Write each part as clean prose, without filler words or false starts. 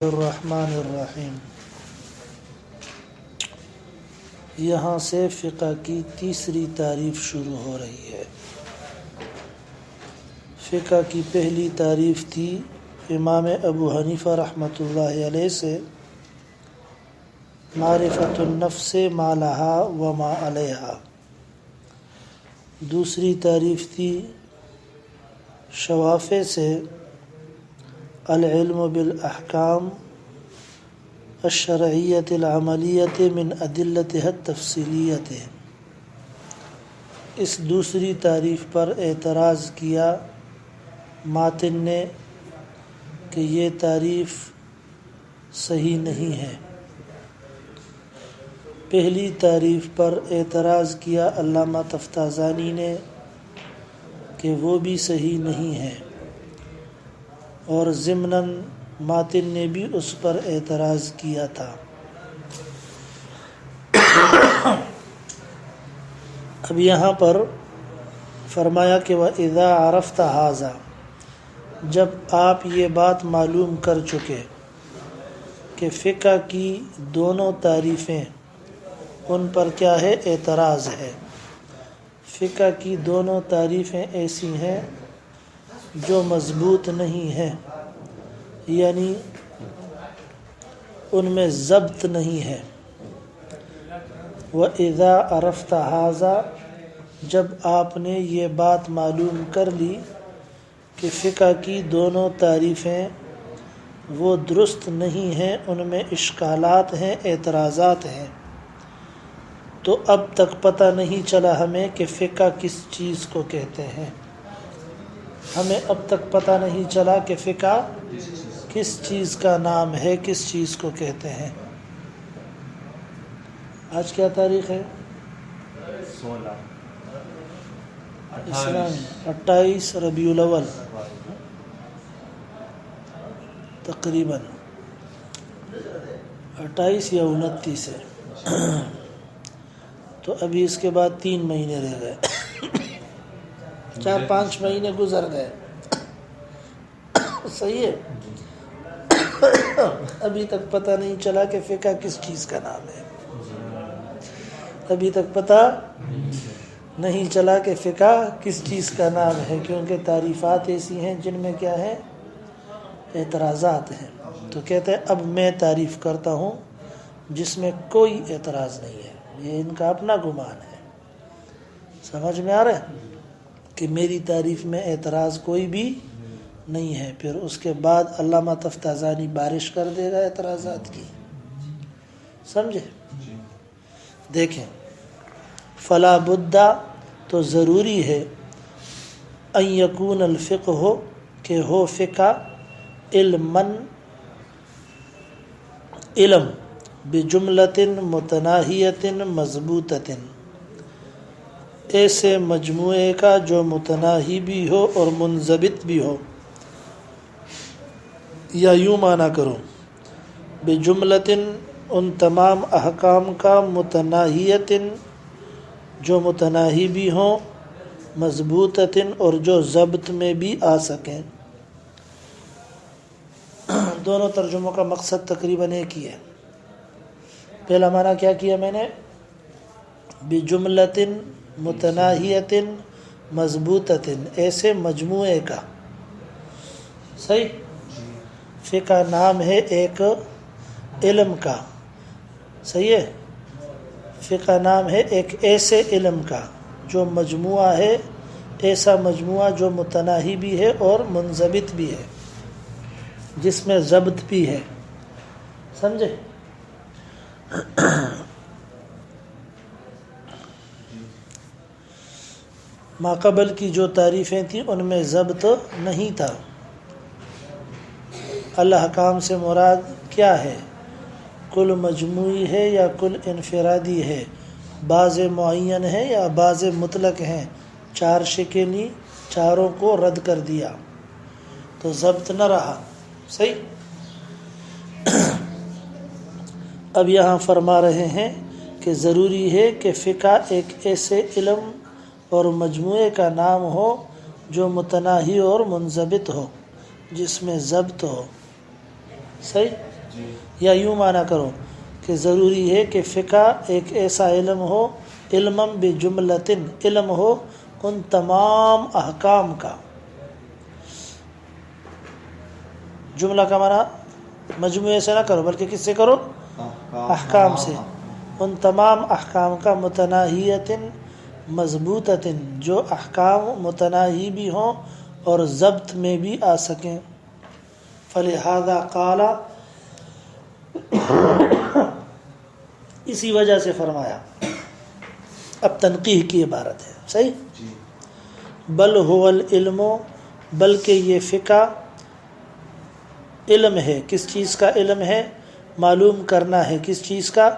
الرحمن الرحیم۔ یہاں سے فقہ کی تیسری تعریف شروع ہو رہی ہے۔ فقہ کی پہلی تعریف تھی امام ابو حنیفہ رحمۃ اللہ علیہ سے، معرفت النفس ما لہا و ما علیہا۔ دوسری تعریف تھی شوافع سے، العلم بالاحکام الشرعیۃ العملیۃ من ادلتها التفصیلیۃ۔ اس دوسری تعریف پر اعتراض کیا ماتن نے کہ یہ تعریف صحیح نہیں ہے۔ پہلی تعریف پر اعتراض کیا علامہ تفتازانی نے کہ وہ بھی صحیح نہیں ہے، اور ضمناً ماتن نے بھی اس پر اعتراض کیا تھا۔ اب یہاں پر فرمایا کہ وَإِذَا عَرَفْتَ هَذَا، جب آپ یہ بات معلوم کر چکے کہ فقہ کی دونوں تعریفیں ان پر کیا ہے، اعتراض ہے۔ فقہ کی دونوں تعریفیں ایسی ہیں جو مضبوط نہیں ہیں، یعنی ان میں ضبط نہیں ہے۔ وَإِذَا عَرَفْتَ هَذَا، جب آپ نے یہ بات معلوم کر لی کہ فقہ کی دونوں تعریفیں وہ درست نہیں ہیں، ان میں اشکالات ہیں، اعتراضات ہیں، تو اب تک پتہ نہیں چلا ہمیں کہ فقہ کس چیز کو کہتے ہیں۔ ہمیں اب تک پتہ نہیں چلا کہ فقہ کس چیز کا نام ہے، کس چیز کو کہتے ہیں۔ آج کیا تاریخ ہے؟ 28 ربیع الاول تقریباً 28 یا 29 ہے، تو ابھی اس کے بعد 3 مہینے رہ گئے، 4-5 مہینے گزر گئے، صحیح ہے۔ ابھی تک پتہ نہیں چلا کہ فقہ کس چیز کا نام ہے، ابھی تک پتہ نہیں چلا کہ فقہ کس چیز کا نام ہے، کیونکہ تعریفات ایسی ہیں جن میں کیا ہے، اعتراضات ہیں۔ تو کہتے ہیں اب میں تعریف کرتا ہوں جس میں کوئی اعتراض نہیں ہے، یہ ان کا اپنا گمان ہے۔ سمجھ میں آ رہا ہے کہ میری تعریف میں اعتراض کوئی بھی نہیں ہے۔ پھر اس کے بعد علامہ تفتازانی بارش کر دے گا اعتراضات کی، سمجھے؟ دیکھیں، فلا بدّا، تو ضروری ہے، ان یکون الفقہ، ہو کہ ہو فقہ، علم بجملۃ متناہیۃ مضبوطۃ، ایسے مجموعے کا جو متناہی بھی ہو اور منضبط بھی ہو، یا یوں معنی کرو، بجملۃ، ان تمام احکام کا، متناہیۃ، جو متناہی بھی ہوں، مضبوطۃ، اور جو ضبط میں بھی آ سکیں۔ دونوں ترجموں کا مقصد تقریباً ایک ہی ہے۔ پہلا معنی کیا کیا میں نے، بجملۃ متناہیۃ مضبوطۃ، ایسے مجموعے کا۔ صحیح، فقہ نام ہے ایک علم کا، صحیح ہے، فقہ نام ہے ایک ایسے علم کا جو مجموعہ ہے، ایسا مجموعہ جو متناہی بھی ہے اور منضبط بھی ہے، جس میں ضبط بھی ہے، سمجھے؟ ماقبل کی جو تعریفیں تھیں ان میں ضبط نہیں تھا۔ الاحکام سے مراد کیا ہے، کل مجموعی ہے یا کل انفرادی ہے، بعض معین ہے یا بعض مطلق ہیں، 4 شکلی، چاروں کو رد کر دیا تو ضبط نہ رہا۔ صحیح۔ اب یہاں فرما رہے ہیں کہ ضروری ہے کہ فقہ ایک ایسے علم اور مجموعے کا نام ہو جو متناہی اور منضبط ہو، جس میں ضبط ہو۔ صحیح۔ یا یوں معنی کرو کہ ضروری ہے کہ فقہ ایک ایسا علم ہو، علمم بجملتن، علم ہو ان تمام احکام کا. جملہ کا معنی مجموعے سے نہ کرو بلکہ کس سے کرو؟ احکام سے. ان تمام احکام کا، متناہیتن مضبوطتن، جو احکام متناہی بھی ہوں اور ضبط میں بھی آ سکیں. فلہذا قال، اسی وجہ سے فرمایا. اب تنقیح کی عبارت ہے، صحیح. بل هو العلم، بلکہ یہ فقہ علم ہے. کس چیز کا علم ہے؟ معلوم کرنا ہے. کس چیز کا؟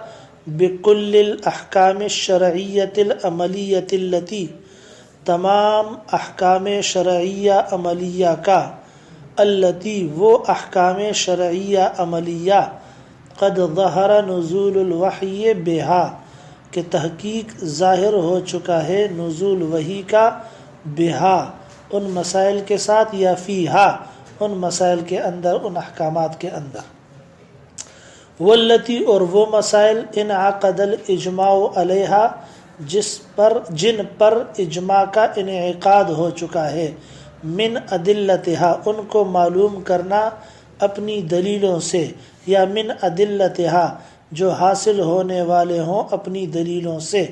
بکل الاحکام الشرعیۃ العملیۃ التی، تمام احکام شرعیہ عملیہ کا، التی وہ احکام شرعیہ عملیہ، قد ظہر نزول الوحی بہا کہ تحقیق ظاہر ہو چکا ہے نزول وحی کا، بہا ان مسائل کے ساتھ، یا فیہا ان مسائل کے اندر، ان احکامات کے اندر. واللتی اور وہ مسائل، انعقد الاجماع علیہا جن پر اجماع کا انعقاد ہو چکا ہے، من ادلتہا ان کو معلوم کرنا اپنی دلیلوں سے، یا من ادلتہا جو حاصل ہونے والے ہوں اپنی دلیلوں سے،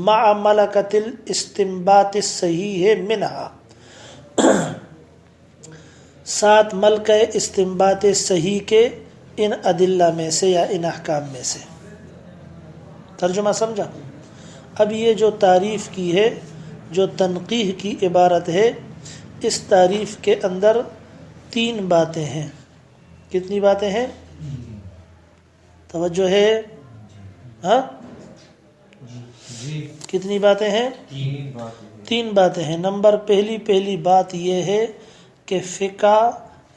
مع ملکۃ الاستنباط الصحیح منہا ساتھ ملکہ استنباط صحیح کے ان ادلہ میں سے یا ان احکام میں سے. ترجمہ سمجھا؟ اب یہ جو تعریف کی ہے، جو تنقیح کی عبارت ہے، اس تعریف کے اندر 3 باتیں ہیں. کتنی باتیں ہیں؟ توجہ ہے؟ ہاں، کتنی باتیں ہیں؟ 3 باتیں ہیں. نمبر پہلی بات یہ ہے کہ فقہ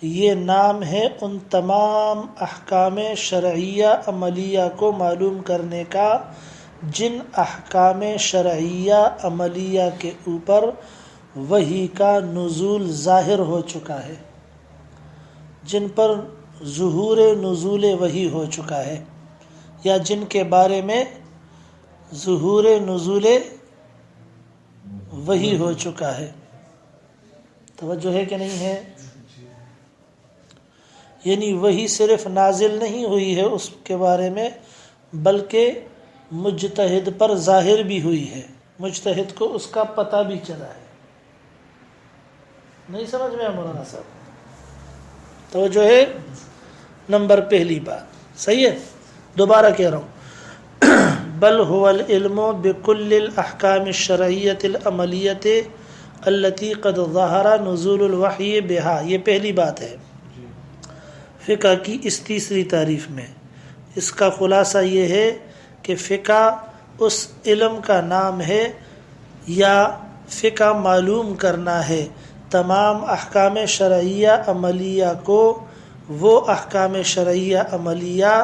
یہ نام ہے ان تمام احکام شرعیہ عملیہ کو معلوم کرنے کا جن احکام شرعیہ عملیہ کے اوپر وحی کا نزول ظاہر ہو چکا ہے، جن پر ظہور نزول وحی ہو چکا ہے، یا جن کے بارے میں ظہور نزول وحی ہو چکا ہے. توجہ ہے کہ نہیں ہے؟ یعنی وحی صرف نازل نہیں ہوئی ہے اس کے بارے میں، بلکہ مجتہد پر ظاہر بھی ہوئی ہے، مجتہد کو اس کا پتہ بھی چلا ہے. نہیں سمجھ میں مولانا صاحب؟ توجہ ہے؟ نمبر پہلی بات صحیح ہے. دوبارہ کہہ رہا ہوں، بل هو العلم بكل الاحکام الشرعیۃ العملیۃ التی قد ظہر نزول الوحی بہا. یہ پہلی بات ہے فقہ کی اس تیسری تعریف میں. اس کا خلاصہ یہ ہے کہ فقہ اس علم کا نام ہے، یا فقہ معلوم کرنا ہے تمام احکام شرعیہ عملیہ کو، وہ احکام شرعیہ عملیہ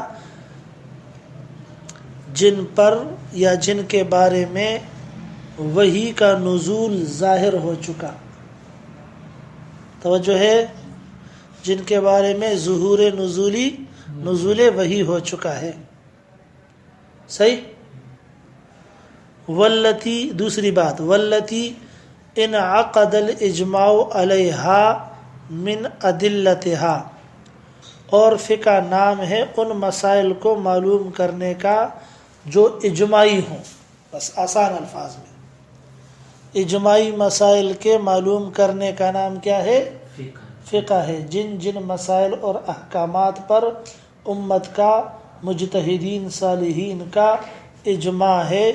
جن پر یا جن کے بارے میں وحی کا نزول ظاہر ہو چکا. توجہ ہے؟ جن کے بارے میں ظہور نزول وحی ہو چکا ہے. صحیح. واللتی دوسری بات، واللتی انعقد الاجماع علیہا من ادلتہا، اور فقہ نام ہے ان مسائل کو معلوم کرنے کا جو اجماعی ہوں. بس آسان الفاظ میں اجماعی مسائل کے معلوم کرنے کا نام کیا ہے؟ فقہ ہے. جن جن مسائل اور احکامات پر امت کا، مجتہدین صالحین کا اجماع ہے،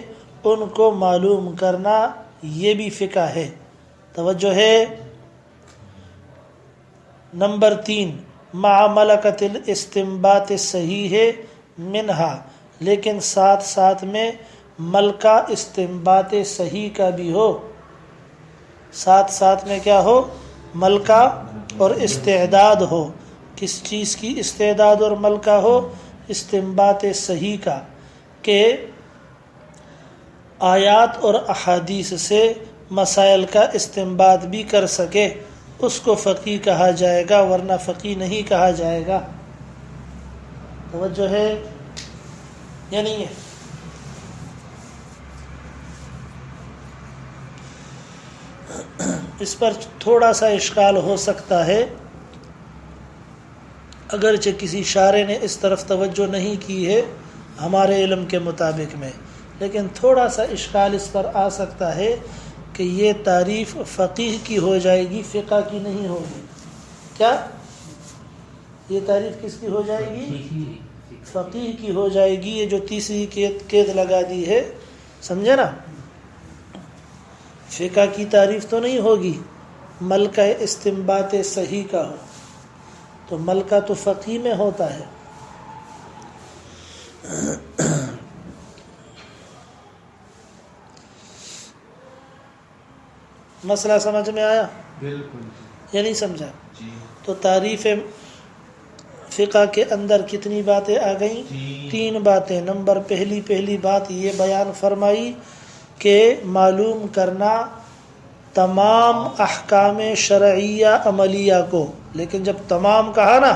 ان کو معلوم کرنا یہ بھی فقہ ہے. توجہ ہے؟ نمبر 3، مع ملکۃ الاستنباط الصحیح منہا، لیکن ساتھ میں ملکہ استنباط صحیح کا بھی ہو. ساتھ میں کیا ہو؟ ملکہ اور استعداد ہو. کس چیز کی استعداد اور ملکہ ہو؟ استنباط صحیح کا، کہ آیات اور احادیث سے مسائل کا استنباط بھی کر سکے. اس کو فقیہ کہا جائے گا، ورنہ فقیہ نہیں کہا جائے گا. توجہ ہے یا نہیں ہے؟ اس پر تھوڑا سا اشکال ہو سکتا ہے، اگرچہ کسی شارع نے اس طرف توجہ نہیں کی ہے ہمارے علم کے مطابق میں، لیکن تھوڑا سا اشکال اس پر آ سکتا ہے کہ یہ تعریف فقیہ کی ہو جائے گی، فقہ کی نہیں ہوگی۔ کیا یہ تعریف کس کی ہو جائے گی؟ فقیہ کی ہو جائے گی۔ یہ جو تیسری قید لگا دی ہے، سمجھے نا، فقہ کی تعریف تو نہیں ہوگی، ملکہ استنباط صحیح کا ہو تو ملکہ تو فقیہ میں ہوتا ہے۔ مسئلہ سمجھ میں آیا؟ بالکل۔ یا نہیں سمجھا؟ جی۔ تو تعریف فقہ کے اندر کتنی باتیں آ گئیں؟ تین باتیں۔ نمبر پہلی بات یہ بیان فرمائی کہ معلوم کرنا تمام احکام شرعیہ عملیہ کو، لیکن جب تمام کہا نا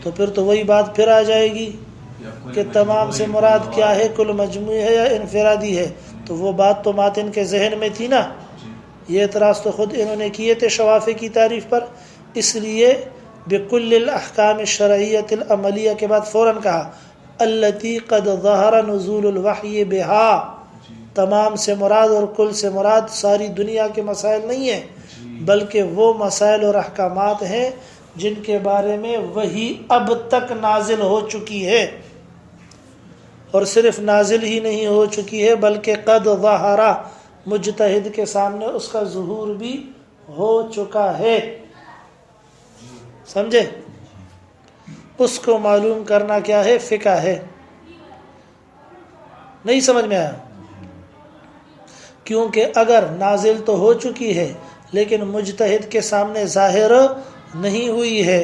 تو پھر تو وہی بات پھر آ جائے گی کہ تمام سے مراد کیا ہے، کل مجموعی ہے یا انفرادی ہے؟ تو وہ بات تو ماتن کے ذہن میں تھی نا، یہ اعتراض تو خود انہوں نے کیے تھے شوافی کی تعریف پر، اس لیے بکل الاحکام الشرعیۃ العملیہ کے بعد فوراً کہا التی قد ظہر نزول الوحی بہا، تمام سے مراد اور کل سے مراد ساری دنیا کے مسائل نہیں ہیں، بلکہ وہ مسائل اور احکامات ہیں جن کے بارے میں وحی اب تک نازل ہو چکی ہے، اور صرف نازل ہی نہیں ہو چکی ہے بلکہ قد ظہر، مجتہد کے سامنے اس کا ظہور بھی ہو چکا ہے۔ سمجھے؟ اس کو معلوم کرنا کیا ہے؟ فقہ ہے۔ نہیں سمجھ میں آیا؟ کیونکہ اگر نازل تو ہو چکی ہے لیکن مجتہد کے سامنے ظاہر نہیں ہوئی ہے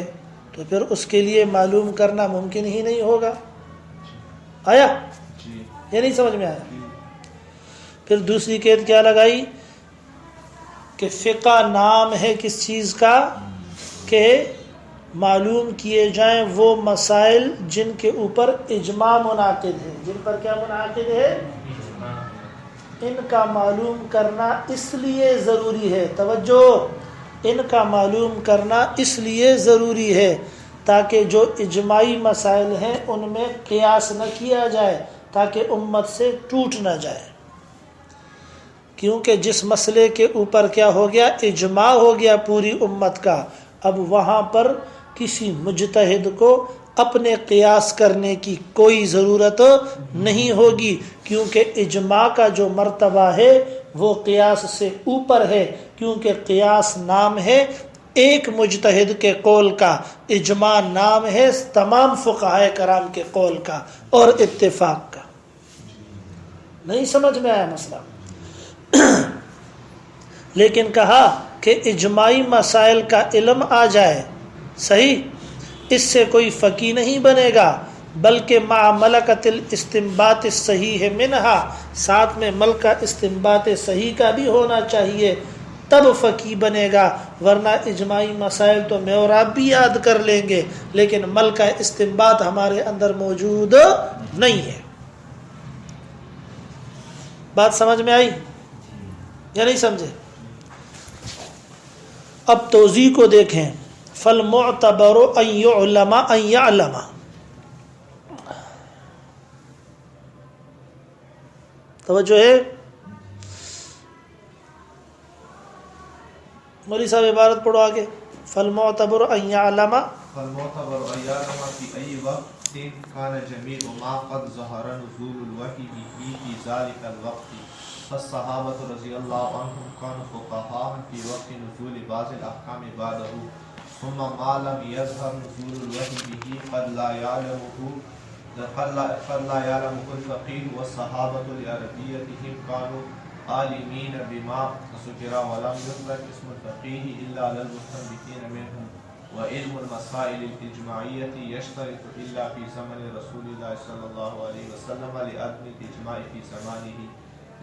تو پھر اس کے لیے معلوم کرنا ممکن ہی نہیں ہوگا۔ آیا؟ یہ نہیں سمجھ میں آیا؟ پھر دوسری قید کیا لگائی کہ فقہ نام ہے کس چیز کا؟ کہ معلوم کیے جائیں وہ مسائل جن کے اوپر اجماع منعقد ہے، جن پر کیا منعقد ہے؟ ان کا معلوم کرنا اس لیے ضروری ہے، توجہ، ان کا معلوم کرنا اس لیے ضروری ہے تاکہ جو اجماعی مسائل ہیں ان میں قیاس نہ کیا جائے، تاکہ امت سے ٹوٹ نہ جائے، کیونکہ جس مسئلے کے اوپر کیا ہو گیا؟ اجماع ہو گیا پوری امت کا، اب وہاں پر کسی مجتہد کو اپنے قیاس کرنے کی کوئی ضرورت نہیں ہوگی، کیونکہ اجماع کا جو مرتبہ ہے وہ قیاس سے اوپر ہے، کیونکہ قیاس نام ہے ایک مجتہد کے قول کا، اجماع نام ہے تمام فقہائے کرام کے قول کا اور اتفاق کا۔ نہیں سمجھ میں آیا مسئلہ؟ لیکن کہا کہ اجماعی مسائل کا علم آ جائے، صحیح، اس سے کوئی فقیہ نہیں بنے گا، بلکہ مع ملکۃ الاستنباط الصحیح منہا، ساتھ میں ملکہ استنباط صحیح کا بھی ہونا چاہیے، تب فقیہ بنے گا، ورنہ اجماعی مسائل تو میں اور آپ بھی یاد کر لیں گے لیکن ملکہ استنباط ہمارے اندر موجود نہیں ہے۔ بات سمجھ میں آئی یا نہیں سمجھے؟ اب توضیح کو دیکھیں، فالمعتبر ان يعلم ان يعلم، توجہ ہے؟ مولوی صاحب عبارت پڑھو آگے، فالمعتبر ان يعلم، فالمعتبر ان يعلم في اي وقت كان جميع ما قد ظهر نزول الوحي به في ذلك الوقت، فالصحابة رضي الله عنهم كانوا فقهاء في وقت نزول بعض الأحكام بعده، ثم ما لم يظهر نزول الوحي به قد لا يعلمه الفقيه، والصحابة لعربيتهم كانوا عالمين بما ذكر، ولم يترك اسم الفقيه إلا للمستنبطين منهم، وعلم المسائل الإجماعية يشترط إلا في زمن رسول الله صلى الله عليه وسلم لعدم الإجماع في زمانه،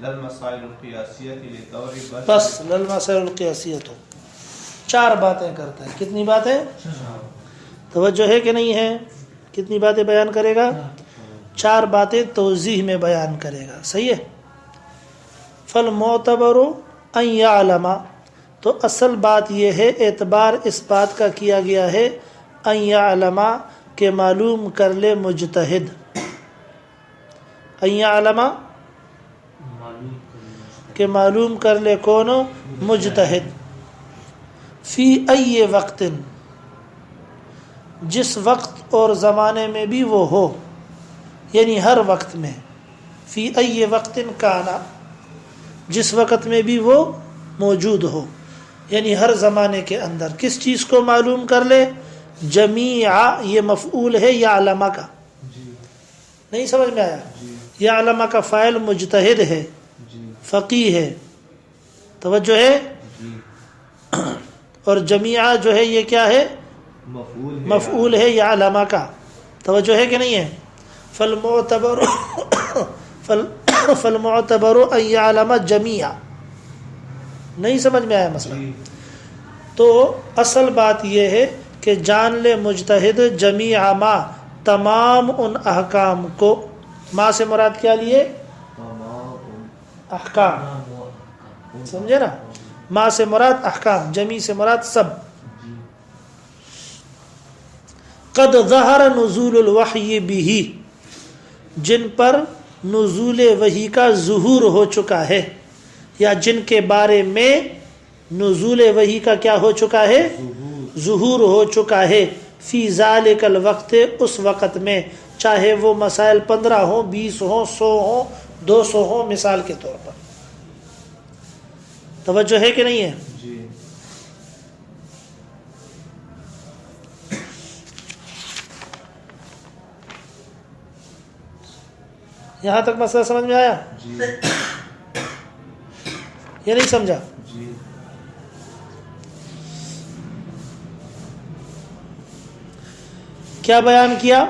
للمسائل القیاسیۃ للدور، بس للمسائل القیاسیۃ، چار باتیں کرتا ہے۔ کتنی باتیں؟ توجہ ہے کہ نہیں ہے؟ کتنی باتیں بیان کرے گا؟ 4 باتیں توضیح میں بیان کرے گا. صحیح ہے. فالمعتبر ان یعلم، تو اصل بات یہ ہے، اعتبار اس بات کا کیا گیا ہے، ان یعلم کہ معلوم کر لے مجتہد، ان یعلم کہ معلوم کر لے کون؟ مجتہد. فی ای وقت، جس وقت اور زمانے میں بھی وہ ہو، یعنی ہر وقت میں. فی ای وقت کانا، جس وقت میں بھی وہ موجود ہو، یعنی ہر زمانے کے اندر. کس چیز کو معلوم کر لے؟ جمیع، یہ مفعول ہے یعلم کا. نہیں سمجھ میں آیا؟ یعلم کا فاعل مجتہد ہے، فقیہ ہے. توجہ ہے؟ اور جمیع جو ہے یہ کیا ہے؟ مفعول ہے یعلم کا. توجہ ہے کہ نہیں ہے؟ فالمعتبر ان یعلم جمیع. نہیں سمجھ میں آیا مسئلہ؟ تو اصل بات یہ ہے کہ جان لے مجتہد جمیع ما، تمام ان احکام کو. ما سے مراد کیا لیے؟ احکام. سمجھے نا؟ ما سے مراد احکام، جمی سے مراد سب. قد ظہر نزول الوحی بہ، جن پر نزول وحی کا ظہور ہو چکا ہے، یا جن کے بارے میں نزول وحی کا کیا ہو چکا ہے؟ ظہور ہو چکا ہے. فی ذالک الوقت، اس وقت میں، چاہے وہ مسائل 15 ہوں، 20 ہوں، 100 ہوں، 200 ہوں، مثال کے طور پر. توجہ ہے کہ نہیں ہے؟ یہاں تک مسئلہ سمجھ میں آیا یا نہیں سمجھا؟ کیا بیان کیا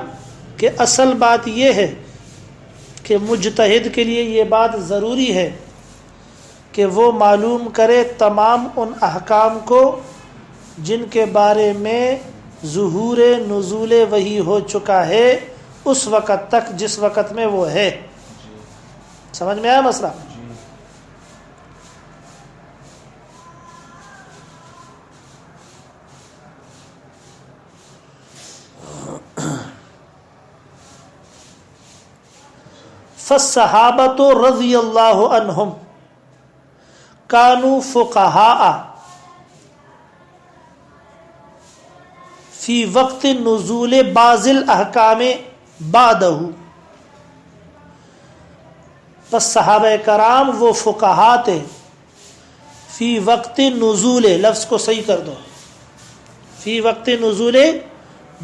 کہ اصل بات یہ ہے کہ مجتہد کے لیے یہ بات ضروری ہے کہ وہ معلوم کرے تمام ان احکام کو جن کے بارے میں ظہور نزول وحی ہو چکا ہے اس وقت تک جس وقت میں وہ ہے. سمجھ میں آیا مسئلہ؟ فالصحابۃ رضی اللہ عنہم کانوا فقہاء فی وقت نزول بعض الاحکام بعدہ. پس صحابہ کرام وہ فقہاء تھے، فی وقت نزول، لفظ کو صحیح کر دو، فی وقت نزول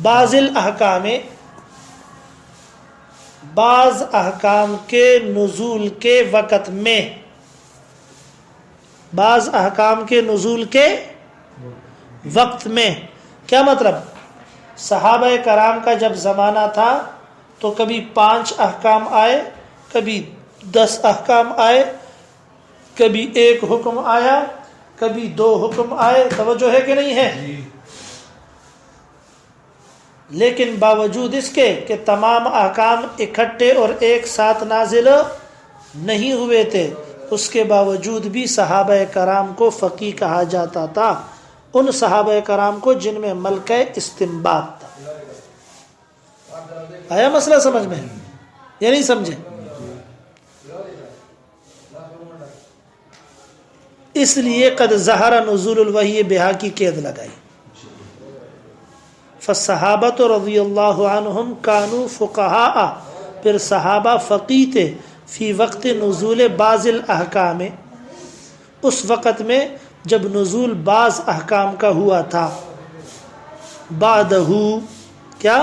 بعض الاحکام، بعض احکام کے نزول کے وقت میں. بعض احکام کے نزول کے وقت میں کیا مطلب؟ صحابہ کرام کا جب زمانہ تھا تو کبھی 5 احکام آئے، کبھی 10 احکام آئے، کبھی 1 حکم آیا، کبھی 2 حکم آئے. توجہ ہے کہ نہیں ہے؟ لیکن باوجود اس کے کہ تمام احکام اکٹھے اور ایک ساتھ نازل نہیں ہوئے تھے، اس کے باوجود بھی صحابہ کرام کو فقیہ کہا جاتا تھا. ان صحابہ کرام کو جن میں ملکہ استنباط تھا. آیا مسئلہ سمجھ میں یا نہیں سمجھے؟ اس لیے قد ظہر نزول الوحی بہا کی قید لگائی. فالصحابۃ رضی اللہ عنہم کانوا فقہاء، پھر صحابہ فقیہ تھے، فی وقت نزول بعض الاحکام، اس وقت میں جب نزول بعض احکام کا ہوا تھا. بعدہ کیا؟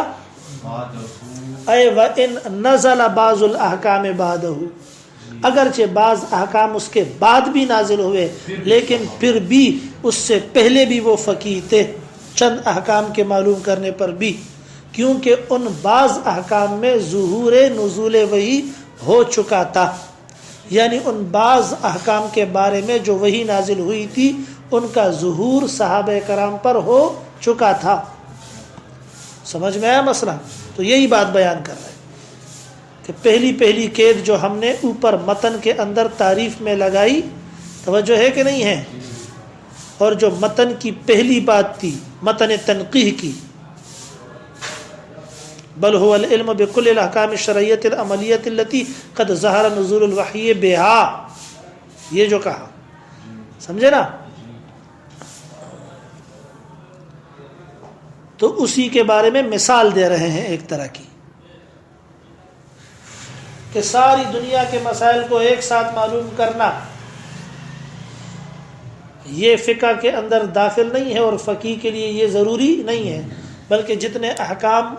اے وَإِن نزل بعض الاحکام بعدہ، اگرچہ بعض احکام اس کے بعد بھی نازل ہوئے لیکن پھر بھی اس سے پہلے بھی وہ فقیہ تھے چند احکام کے معلوم کرنے پر بھی، کیونکہ ان بعض احکام میں ظہور نزول وحی ہو چکا تھا. یعنی ان بعض احکام کے بارے میں جو وحی نازل ہوئی تھی ان کا ظہور صحابہ کرام پر ہو چکا تھا. سمجھ میں آیا مسئلہ؟ تو یہی بات بیان کر رہے ہیں کہ پہلی قید جو ہم نے اوپر متن کے اندر تعریف میں لگائی، توجہ ہے کہ نہیں ہے؟ اور جو متن کی پہلی بات تھی متن تنقیح کی، بل هو العلم بكل الاحکام الشرعیۃ العملیۃ التي قد ظہر نزول الوحی بها، یہ جو کہا، سمجھے نا؟ تو اسی کے بارے میں مثال دے رہے ہیں ایک طرح کی، کہ ساری دنیا کے مسائل کو ایک ساتھ معلوم کرنا یہ فقہ کے اندر داخل نہیں ہے، اور فقیہ کے لیے یہ ضروری نہیں ہے، بلکہ جتنے احکام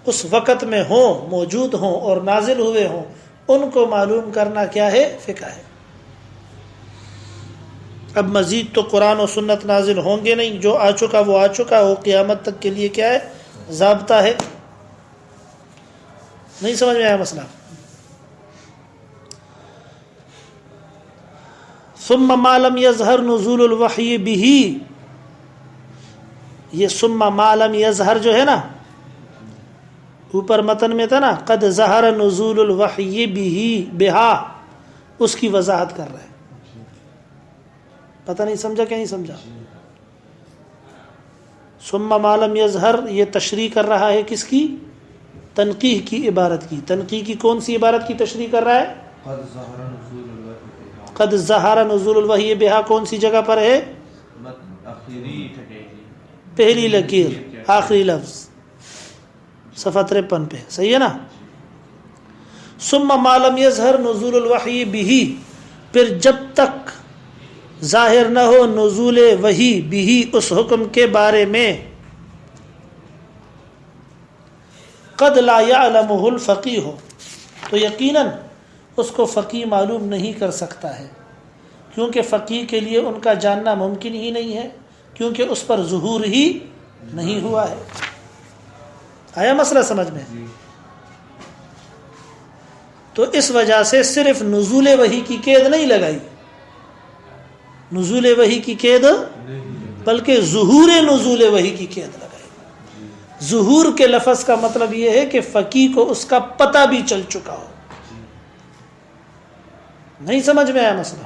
اس وقت میں ہوں، موجود ہوں اور نازل ہوئے ہوں، ان کو معلوم کرنا کیا ہے؟ فقہ ہے۔ اب مزید تو قرآن و سنت نازل ہوں گے نہیں، جو آ چکا وہ آ چکا، وہ قیامت تک کے لیے کیا ہے؟ ضابطہ ہے۔ نہیں سمجھ میں آیا مسئلہ؟ ثم ما لم يظهر نزول الوحی به، یہ ثم ما لم يظهر جو ہے نا، اوپر متن میں تھا نا قد ظہر نزول الوحی به بها، اس کی وضاحت کر رہے ہیں۔ پتہ نہیں سمجھا کہ نہیں سمجھا؟ ثم ما لم يظهر یہ تشریح کر رہا ہے کس کی؟ تنقیح کی عبارت کی۔ تنقیح کی کون سی عبارت کی تشریح کر رہا ہے؟ قد ظہر نزول الوحی بها کون سی جگہ پر ہے؟ پہلی لکیر آخری لفظ صفحہ 53 پہ، صحیح ہے نا؟ ثم ما لم يظهر نزول الوحی به، پھر جب تک ظاہر نہ ہو نزول وحی بھی اس حکم کے بارے میں، قد لا يعلمه الفقیہ، تو یقیناً اس کو فقیہ معلوم نہیں کر سکتا ہے، کیونکہ فقیہ کے لیے ان کا جاننا ممکن ہی نہیں ہے، کیونکہ اس پر ظہور ہی نہیں ہوا ہے۔ آیا مسئلہ سمجھ میں؟ تو اس وجہ سے صرف نزول وحی کی قید نہیں لگائی، نزول وحی کی قید، بلکہ ظہور نزول وحی کی قید لگائی۔ ظہور کے لفظ کا مطلب یہ ہے کہ فقیہ کو اس کا پتہ بھی چل چکا ہو۔ نہیں سمجھ میں آیا مسئلہ؟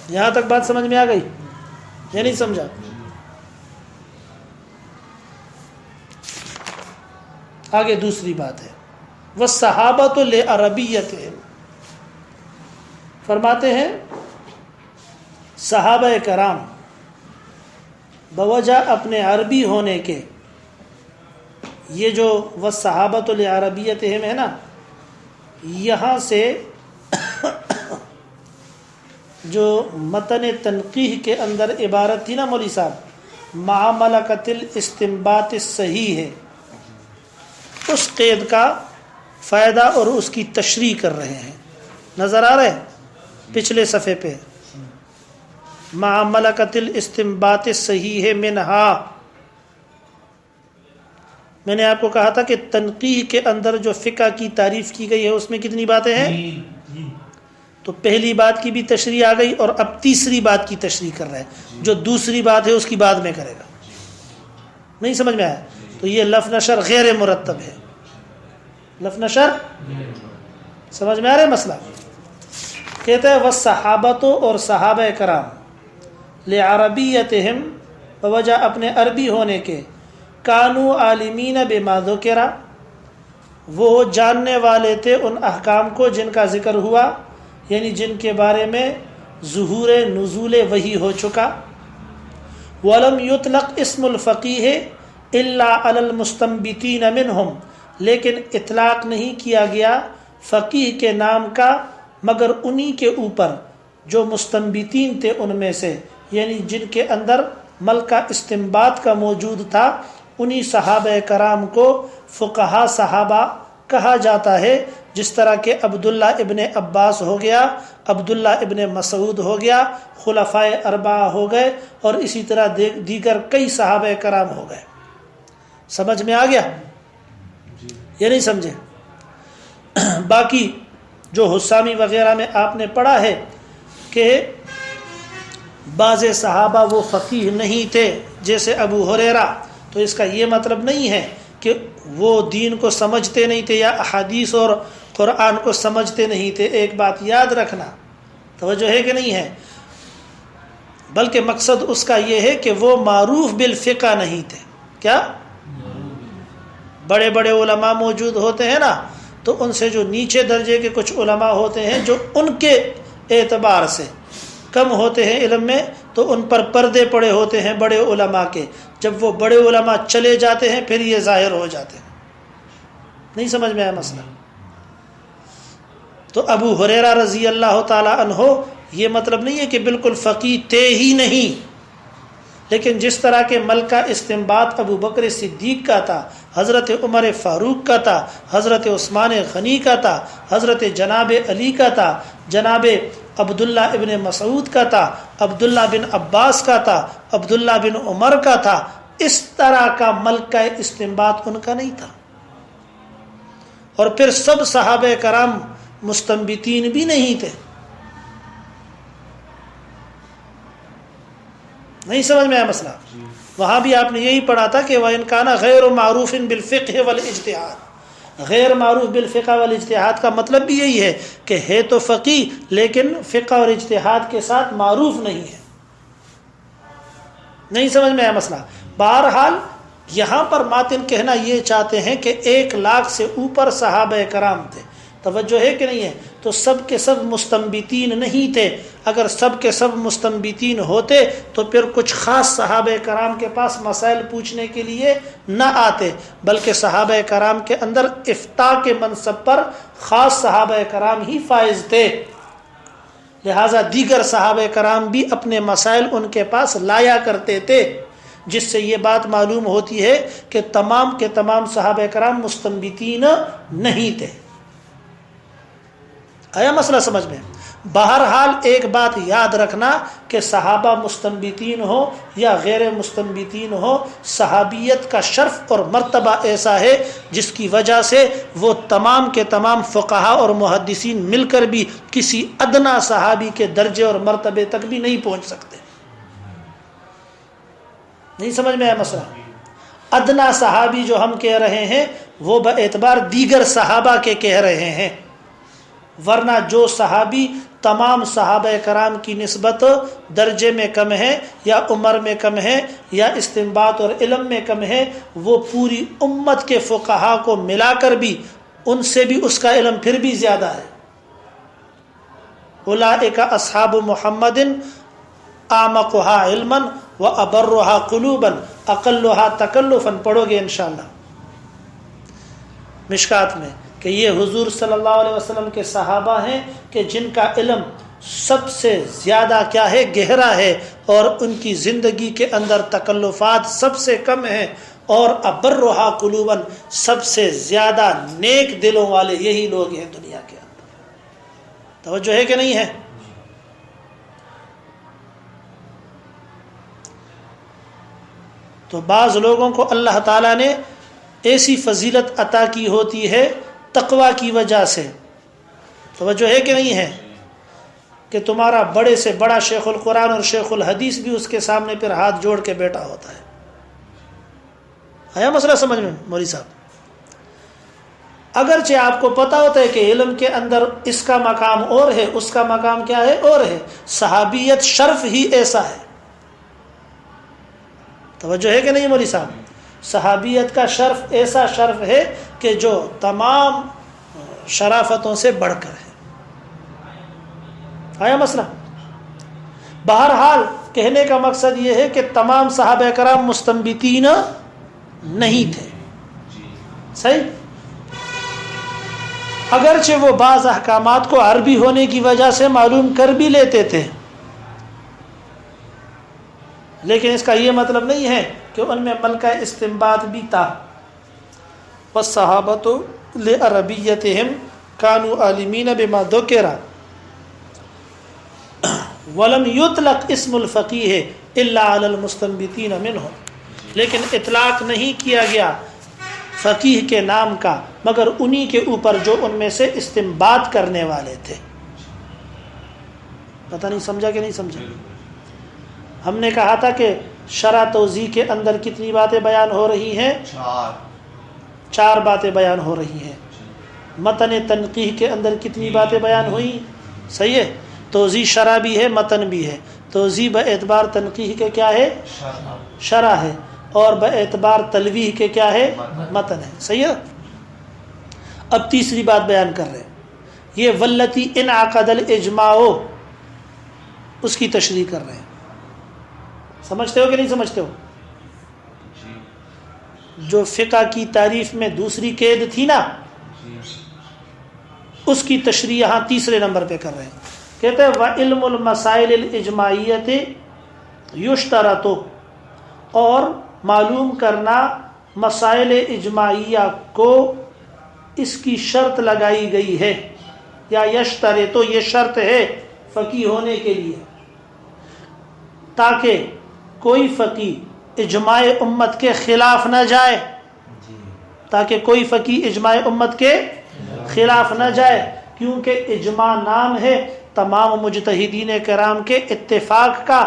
یہاں تک بات سمجھ میں آ گئی یا نہیں سمجھا؟ آگے دوسری بات ہے وَالصَّحَابَةُ لِعَرَبِيَّتِهِمْ، فرماتے ہیں صحابہ کرام بوجہ اپنے عربی ہونے کے، یہ جو وَالصَّحَابَةُ لِعَرَبِيَّتِهِمْ ہے نا، یہاں سے جو متن تنقیح کے اندر عبارت تھی نا مولوی صاحب، مع ملکۃ الاستنباط الصحیح ہے، اس قید کا فائدہ اور اس کی تشریح کر رہے ہیں۔ نظر آ رہے پچھلے صفحے پہ، مع ملکۃ الاستنباط الصحیح منہا، میں نے آپ کو کہا تھا کہ تنقیح کے اندر جو فقہ کی تعریف کی گئی ہے اس میں کتنی باتیں ہیں؟ تو پہلی بات کی بھی تشریح آ گئی، اور اب تیسری بات کی تشریح کر رہے ہیں، جو دوسری بات ہے اس کی بعد میں کرے گا۔ نہیں سمجھ میں آیا؟ تو یہ لف نشر غیر مرتب ہے، لف نشر سمجھ میں آ رہا ہے مسئلہ؟ کہتا ہے والصحابۃ، اور صحابہ کرام لعربیتہم، بوجہ اپنے عربی ہونے کے، کانوا عالمین بما ذکر، وہ جاننے والے تھے ان احکام کو جن کا ذکر ہوا، یعنی جن کے بارے میں ظہور نزول وحی ہو چکا۔ ولم یطلق اسم الفقیہ الا علی المستنبطین منہم، لیکن اطلاق نہیں کیا گیا فقیہ کے نام کا مگر انہی کے اوپر جو مستنبطین تھے ان میں سے، یعنی جن کے اندر ملکہ استنباط کا موجود تھا، انہی صحابہ کرام کو فقہا صحابہ کہا جاتا ہے، جس طرح کہ عبداللہ ابن عباس ہو گیا، عبداللہ ابن مسعود ہو گیا، خلفائے اربعہ ہو گئے، اور اسی طرح دیگر کئی صحابہ کرام ہو گئے۔ سمجھ میں آ گیا یا نہیں سمجھے؟ باقی جو حسامی وغیرہ میں آپ نے پڑھا ہے کہ بعض صحابہ وہ فقیہ نہیں تھے جیسے ابو ہریرہ، تو اس کا یہ مطلب نہیں ہے کہ وہ دین کو سمجھتے نہیں تھے یا احادیث اور قرآن کو سمجھتے نہیں تھے۔ ایک بات یاد رکھنا، توجہ ہے کہ نہیں ہے، بلکہ مقصد اس کا یہ ہے کہ وہ معروف بالفقہ نہیں تھے۔ کیا بڑے بڑے علماء موجود ہوتے ہیں نا، تو ان سے جو نیچے درجے کے کچھ علماء ہوتے ہیں جو ان کے اعتبار سے کم ہوتے ہیں علم میں، تو ان پر پردے پڑے ہوتے ہیں بڑے علماء کے۔ جب وہ بڑے علماء چلے جاتے ہیں پھر یہ ظاہر ہو جاتے ہیں۔ نہیں سمجھ میں آیا مسئلہ؟ تو ابو ہریرہ رضی اللہ تعالی عنہ یہ مطلب نہیں ہے کہ بالکل فقیہ تھے ہی نہیں، لیکن جس طرح کے ملکہ استنباط ابو بکر صدیق کا تھا، حضرت عمر فاروق کا تھا، حضرت عثمان غنی کا تھا، حضرت جناب علی کا تھا، جناب عبداللہ ابن مسعود کا تھا، عبداللہ بن عباس کا تھا، عبداللہ بن عمر کا تھا، اس طرح کا ملکہ استنباط ان کا نہیں تھا۔ اور پھر سب صحابہ کرام مستنبطین بھی نہیں تھے۔ نہیں سمجھ میں آیا مسئلہ؟ وہاں بھی آپ نے یہی پڑھا تھا کہ وَإِنْ كَانَ غَيْرُ مَعْرُوفٍ بِالْفِقْهِ وَالْإِجْتِهَادِ، غیر معروف بالفقہ والاجتہاد کا مطلب بھی یہی ہے کہ ہے تو فقیہ لیکن فقہ اور اجتہاد کے ساتھ معروف نہیں ہے۔ نہیں سمجھ میں آیا مسئلہ؟ بہرحال یہاں پر ماتن کہنا یہ چاہتے ہیں کہ 1,00,000 سے اوپر صحابہ کرام تھے۔ توجہ ہے کہ نہیں ہے؟ تو سب کے سب مستنبطین نہیں تھے۔ اگر سب کے سب مستنبطین ہوتے تو پھر کچھ خاص صحابہ کرام کے پاس مسائل پوچھنے کے لیے نہ آتے، بلکہ صحابہ کرام کے اندر افتاء کے منصب پر خاص صحابہ کرام ہی فائز تھے، لہٰذا دیگر صحابہ کرام بھی اپنے مسائل ان کے پاس لایا کرتے تھے، جس سے یہ بات معلوم ہوتی ہے کہ تمام کے تمام صحابہ کرام مستنبطین نہیں تھے۔ آیا مسئلہ سمجھ میں؟ بہرحال ایک بات یاد رکھنا کہ صحابہ مستنبطین ہو یا غیر مستنبطین ہو، صحابیت کا شرف اور مرتبہ ایسا ہے جس کی وجہ سے وہ تمام کے تمام فقہا اور محدثین مل کر بھی کسی ادنا صحابی کے درجے اور مرتبے تک بھی نہیں پہنچ سکتے۔ نہیں سمجھ میں آیا مسئلہ؟ ادنا صحابی جو ہم کہہ رہے ہیں وہ باعتبار دیگر صحابہ کے کہہ رہے ہیں، ورنہ جو صحابی تمام صحابہ کرام کی نسبت درجے میں کم ہے یا عمر میں کم ہے یا استنباط اور علم میں کم ہے، وہ پوری امت کے فقہا کو ملا کر بھی ان سے بھی اس کا علم پھر بھی زیادہ ہے۔ اولئک اصحاب محمد اعمقها علما وابرها قلوبا اقلها تکلفا، پڑھو گے انشاءاللہ مشکات میں کہ یہ حضور صلی اللہ علیہ وسلم کے صحابہ ہیں کہ جن کا علم سب سے زیادہ کیا ہے، گہرا ہے، اور ان کی زندگی کے اندر تکلفات سب سے کم ہیں، اور ابرھا قلوبا سب سے زیادہ نیک دلوں والے یہی لوگ ہیں دنیا کے اندر۔ توجہ ہے کہ نہیں ہے؟ تو بعض لوگوں کو اللہ تعالیٰ نے ایسی فضیلت عطا کی ہوتی ہے تقوی کی وجہ سے، توجہ ہے کہ نہیں ہے، کہ تمہارا بڑے سے بڑا شیخ القرآن اور شیخ الحدیث بھی اس کے سامنے پھر ہاتھ جوڑ کے بیٹھا ہوتا ہے۔ آیا مسئلہ سمجھ میں مولوی صاحب؟ اگرچہ آپ کو پتا ہوتا ہے کہ علم کے اندر اس کا مقام اور ہے، اس کا مقام کیا ہے اور ہے، صحابیت شرف ہی ایسا ہے۔ توجہ ہے کہ نہیں مولوی صاحب؟ صحابیت کا شرف ایسا شرف ہے کہ جو تمام شرافتوں سے بڑھ کر ہے۔ آیا مسئلہ؟ بہرحال کہنے کا مقصد یہ ہے کہ تمام صحابہ کرام مستنبطین نہیں تھے، صحیح؟ اگرچہ وہ بعض احکامات کو عربی ہونے کی وجہ سے معلوم کر بھی لیتے تھے، لیکن اس کا یہ مطلب نہیں ہے کہ ان میں ملکہ استنباط بھی تھا۔ وَالصَّحَابَةُ لِعَرَبِيَّتِهِمْ كَانُوا عَالِمِينَ بِمَا ذُكِرَ وَلَمْ يُطْلَقْ اسْمُ الْفَقِيهِ إِلَّا عَلَى الْمُسْتَنبِطِينَ مِنْهُمْ، لیکن اطلاق نہیں کیا گیا فقیہ کے نام کا مگر انہی کے اوپر جو ان میں سے استنباط کرنے والے تھے۔ پتہ نہیں سمجھا کہ نہیں سمجھا؟ ہم نے کہا تھا کہ شرح توضیح کے اندر کتنی باتیں بیان ہو رہی ہیں؟ 4 باتیں بیان ہو رہی ہیں. متن تنقیح کے اندر کتنی باتیں بیان ہوئی؟ صحیح ہے. توضیح شرح بھی ہے، متن بھی ہے. توضیح باعتبار تنقیح کے کیا ہے؟ شرح ہے. اور باعتبار تلویح کے کیا ہے؟ متن ہے. صحیح ہے. اب تیسری بات بیان کر رہے ہیں، یہ والتی انعقد الاجماع، اس کی تشریح کر رہے ہیں. سمجھتے ہو کہ نہیں سمجھتے ہو؟ جو فقہ کی تعریف میں دوسری قید تھی نا، اس کی تشریح یہاں تیسرے نمبر پہ کر رہے ہیں. کہتے ہیں وَعِلْمُ الْمَسَائِلِ الْإِجْمَاعِيَّةِ يُشْتَرَطُ، اور معلوم کرنا مسائل اجماعیہ کو اس کی شرط لگائی گئی ہے، یا یشترط، یہ شرط ہے فقیہ ہونے کے لیے، تاکہ کوئی فقیہ اجماع امت کے خلاف نہ جائے، تاکہ کوئی فقیہ اجماع امت کے خلاف نہ جائے. کیونکہ اجماع نام ہے تمام مجتہدین کرام کے اتفاق کا،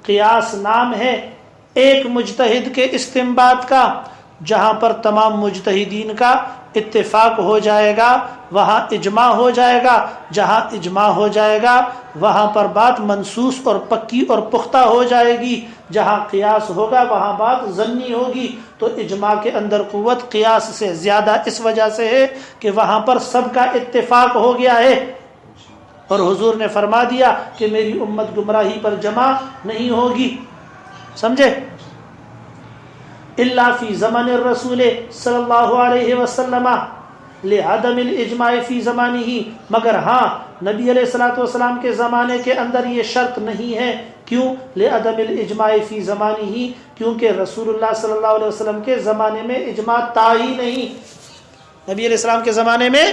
قیاس نام ہے ایک مجتہد کے استنباط کا. جہاں پر تمام مجتہدین کا اتفاق ہو جائے گا وہاں اجماع ہو جائے گا. جہاں اجماع ہو جائے گا وہاں پر بات منصوص اور پکی اور پختہ ہو جائے گی. جہاں قیاس ہوگا وہاں بات ظنی ہوگی. تو اجماع کے اندر قوت قیاس سے زیادہ اس وجہ سے ہے کہ وہاں پر سب کا اتفاق ہو گیا ہے. اور حضور نے فرما دیا کہ میری امت گمراہی پر جمع نہیں ہوگی. سمجھے؟ الا فی زمن الرسول صلی اللہ علیہ وسلم لعدم الاجماع فی زمانہ، مگر ہاں نبی علیہ الصلوۃ والسلام کے زمانے کے اندر یہ شرط نہیں ہے. کیوں؟ لعدم الاجماع فی زمانہ، کیونکہ رسول اللہ صلی اللہ علیہ وسلم کے زمانے میں اجماع تھا ہی نہیں. نبی علیہ السلام کے زمانے میں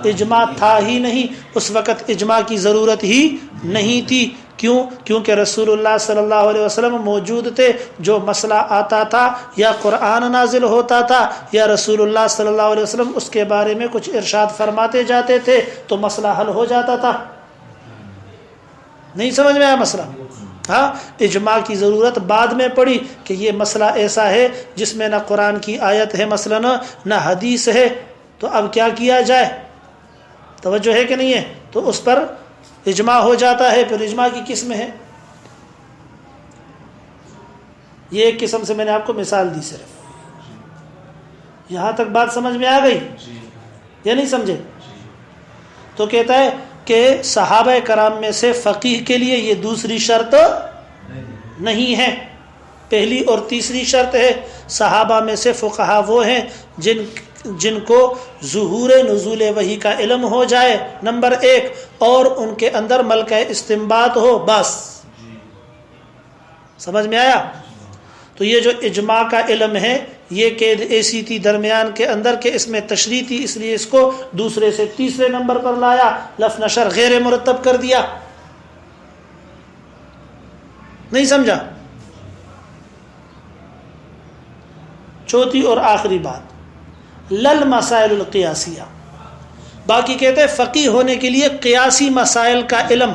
اجماع تھا ہی نہیں، اس وقت اجماع کی ضرورت ہی نہیں تھی. کیوں؟ کیونکہ رسول اللہ صلی اللہ علیہ وسلم موجود تھے. جو مسئلہ آتا تھا یا قرآن نازل ہوتا تھا یا رسول اللہ صلی اللہ علیہ وسلم اس کے بارے میں کچھ ارشاد فرماتے جاتے تھے تو مسئلہ حل ہو جاتا تھا. نہیں سمجھ میں آیا مسئلہ؟ ہاں، اجماع کی ضرورت بعد میں پڑی کہ یہ مسئلہ ایسا ہے جس میں نہ قرآن کی آیت ہے مثلا نہ حدیث ہے، تو اب کیا کیا جائے؟ توجہ ہے کہ نہیں ہے؟ تو اس پر اجماع ہو جاتا ہے. پھر اجماع کی قسم ہے، یہ ایک قسم سے میں نے آپ کو مثال دی. صرف یہاں تک بات سمجھ میں آ گئی یا نہیں سمجھے؟ تو کہتا ہے کہ صحابہ کرام میں سے فقیہ کے لیے یہ دوسری شرط نہیں ہے. پہلی اور تیسری شرط ہے صحابہ میں سے فقہا وہ ہیں جن کو ظہور نزول وحی کا علم ہو جائے، نمبر 1، اور ان کے اندر ملکہ استنباط ہو. بس سمجھ میں آیا؟ تو یہ جو اجماع کا علم ہے یہ قید ایسی تھی درمیان کے اندر کہ اس میں تشریح تھی، اس لیے اس کو دوسرے سے تیسرے نمبر پر لایا، لف نشر غیر مرتب کر دیا. نہیں سمجھا؟ چوتھی اور آخری بات، لل مسائل القیاسیہ. باقی کہتے ہیں فقیہ ہونے کے لیے قیاسی مسائل کا علم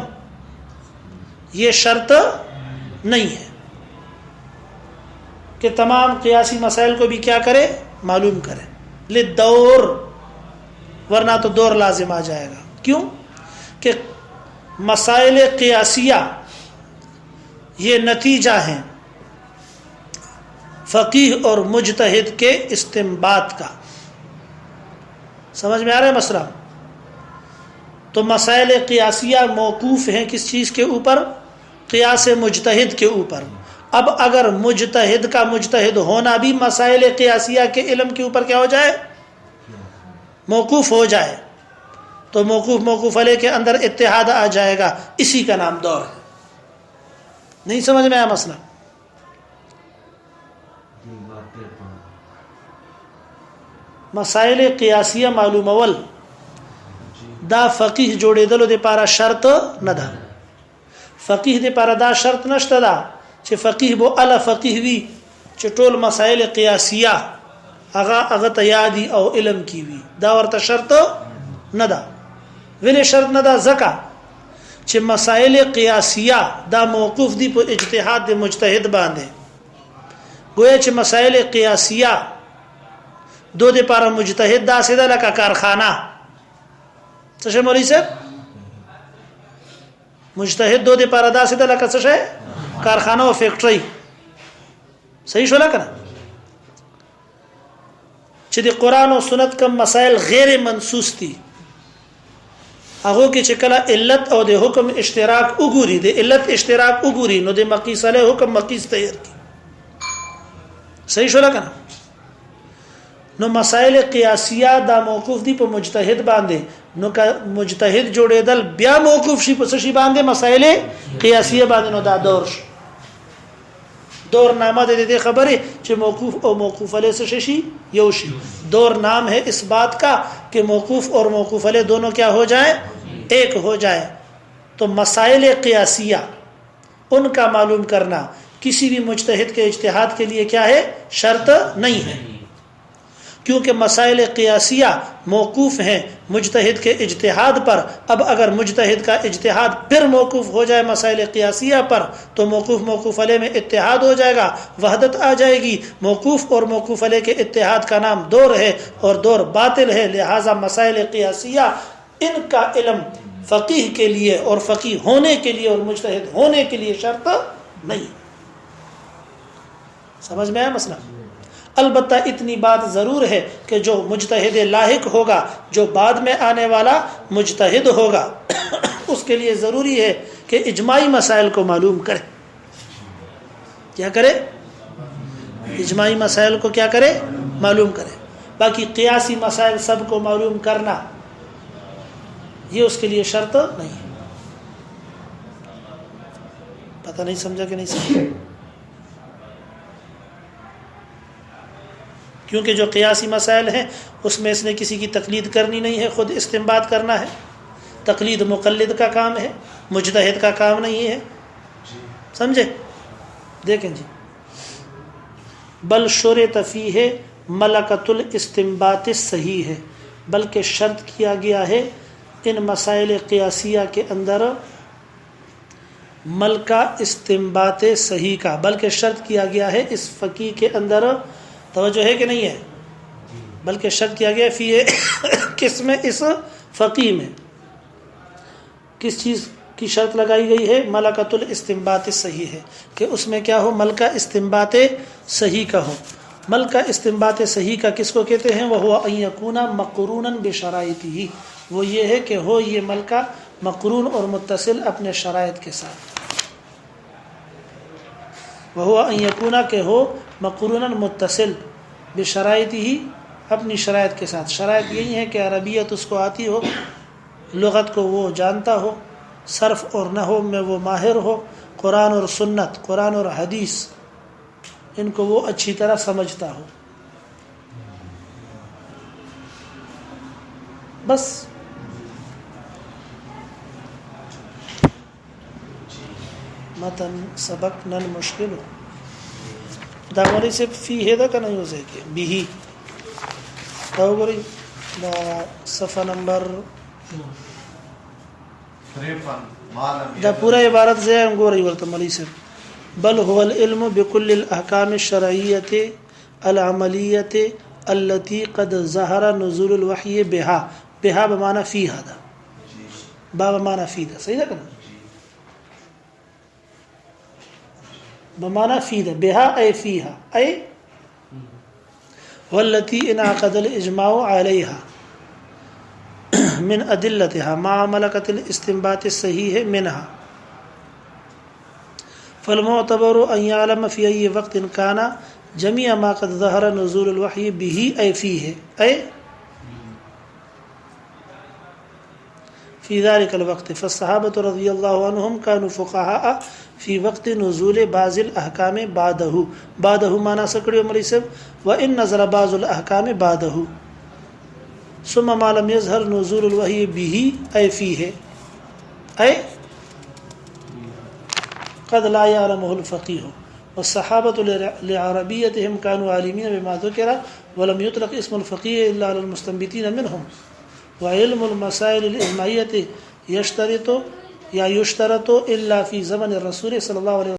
یہ شرط نہیں ہے کہ تمام قیاسی مسائل کو بھی کیا کرے؟ معلوم کرے. للدور، ورنہ تو دور لازم آ جائے گا. کیوں؟ کہ مسائل قیاسیہ یہ نتیجہ ہیں فقیہ اور مجتہد کے استنباط کا. سمجھ میں آ رہا ہے مسئلہ؟ تو مسائل قیاسیہ موقوف ہیں کس چیز کے اوپر؟ قیاس مجتہد کے اوپر. اب اگر مجتہد کا مجتہد ہونا بھی مسائل قیاسیہ کے علم کے اوپر کیا ہو جائے؟ موقوف ہو جائے، تو موقوف علیہ کے اندر اتحاد آ جائے گا. اسی کا نام دور ہے. نہیں سمجھ میں آیا مسئلہ؟ مسائل قیاسیہ معلوم اول دا فقیہ جوڑے دلو دے پارا شرط نہ دا. فقیہ دے پارا دا شرط نشتا دا چھ فقیہ بو علا فقیہ وی چھ ٹول مسائل قیاسیہ اغا تیادی او علم کی وی، دا ورطا شرط نہ دا. ولی شرط نہ دا زکا چې مسائل قیاسیه دا موقوف دي په اجتهاد د مجتهد باندې. گویا چې مسائل قیاسیه دو د لپاره مجتهد دا سیده لکه کارخانه. څه شي مولوی صاحب؟ مجتهد دو د لپاره دا سیده لکه څه شي؟ کارخانه او فیکټری. صحیح شو لکه چې د قران او سنت کوم مسائل غیر منصوص دي هغه کې چې کله علت او د حکم اشتراک وګوري، د علت اشتراک وګوري، نو د مقیس علیه حکم مقیس تیار کی. صحیح شو لکه نو مسائل قیاسیه دا موقوف دي په مجتهد باندې. نو که مجتهد جوړېدل بیا موقوف شي په څه شي باندې؟ مسائل قیاسیه باندې. نو دا دور شي، دور نامہ دے دے خبریں کہ موقوف اور موقوف علیہ سے شی یو شی. دور نام ہے اس بات کا کہ موقوف اور موقوف علیہ دونوں کیا ہو جائیں؟ ایک ہو جائے. تو مسائل قیاسیہ ان کا معلوم کرنا کسی بھی مجتہد کے اجتہاد کے لیے کیا ہے؟ شرط نہیں ہے، کیونکہ مسائل قیاسیہ موقوف ہیں مجتہد کے اجتہاد پر. اب اگر مجتہد کا اجتہاد پھر موقوف ہو جائے مسائل قیاسیہ پر تو موقوف موقوف علیہ میں اتحاد ہو جائے گا، وحدت آ جائے گی. موقوف اور موقوف علیہ کے اتحاد کا نام دور ہے اور دور باطل ہے. لہٰذا مسائل قیاسیہ ان کا علم فقیہ کے لیے اور فقیہ ہونے کے لیے اور مجتہد ہونے کے لیے شرط نہیں. سمجھ میں آیا مسئلہ؟ البتہ اتنی بات ضرور ہے کہ جو مجتہد لاحق ہوگا، جو بعد میں آنے والا مجتہد ہوگا، اس کے لیے ضروری ہے کہ اجماعی مسائل کو معلوم کرے. کیا کرے؟ اجماعی مسائل کو کیا کرے؟ معلوم کرے. باقی قیاسی مسائل سب کو معلوم کرنا یہ اس کے لیے شرط نہیں ہے. پتہ نہیں سمجھا کہ نہیں سمجھا؟ کیونکہ جو قیاسی مسائل ہیں اس میں اس نے کسی کی تقلید کرنی نہیں ہے، خود استنباط کرنا ہے. تقلید مقلد کا کام ہے، مجتہد کا کام نہیں ہے. سمجھے؟ دیکھیں جی، بل شرط فیہ ملکۃ الاستنباط صحیح ہے، بلکہ شرط کیا گیا ہے ان مسائل قیاسیہ کے اندر ملکہ استنباط صحیح کا. بلکہ شرط کیا گیا ہے اس فقیہ کے اندر، توجہ ہے کہ نہیں ہے؟ بلکہ شرط کیا گیا فی کس میں؟ اس فقیہ میں. کس چیز کی شرط لگائی گئی ہے؟ ملکۃ الاستنباط صحیح ہے، کہ اس میں کیا ہو؟ ملکہ استنباط صحیح کا ہو. ملکہ استنباط صحیح کا کس کو کہتے ہیں؟ وہو ان یکون مقرونا بشرائطہ، وہ یہ ہے کہ ہو یہ ملکہ مقرون اور متصل اپنے شرائط کے ساتھ. وہو ان یکون کہ ہو مقرونا متصل بشرائطہ اپنی شرائط کے ساتھ. شرائط یہی ہے کہ عربیت اس کو آتی ہو، لغت کو وہ جانتا ہو، صرف اور نحو میں وہ ماہر ہو، قرآن اور سنت، قرآن اور حدیث ان کو وہ اچھی طرح سمجھتا ہو. بس متن سبق نن مشکل ہو دا مولوی سے فی ہے دا کنه یوزه کې به دا وګورئ دا صفحه نمبر 53 دا پورا عبارت سے ہم گورئ ورته مولوی سے بل هو العلم بكل الاحکام الشرعیه العملیه التي قد ظهر نزول الوحی بها. بها بمعنى فيها، دا با بمعنى في دا. صحیح ہے کنه؟ بمعنى في ده بها أي فيها أي والتي انعقد الإجماع عليها من أدلتها مع ملكة الاستنباط الصحيح منها. فالمعتبر أن يعلم في أي وقت كان جميع ما قد ظهر نزول الوحي به أي فيه أي في ذلك الوقت. فالصحابة رضي الله عنهم كانوا فقهاء في وقت نزول بعض الأحكام بعده. بعده معنى سکڑی عمری سب وإن نزل بعض الأحكام بعده ثم ما لم يظهر نزول الوحي به أي فيه أي قد لا يعلمه الفقيه. والصحابة لعربيتهم كانوا عالمين بما ذكر ولم يطلق اسم الفقيه إلا على المستنبطين منهم. وعلم المسائل الإجماعية يشترط یا یشترط الا فی زمن الرسول صلی اللہ علیہ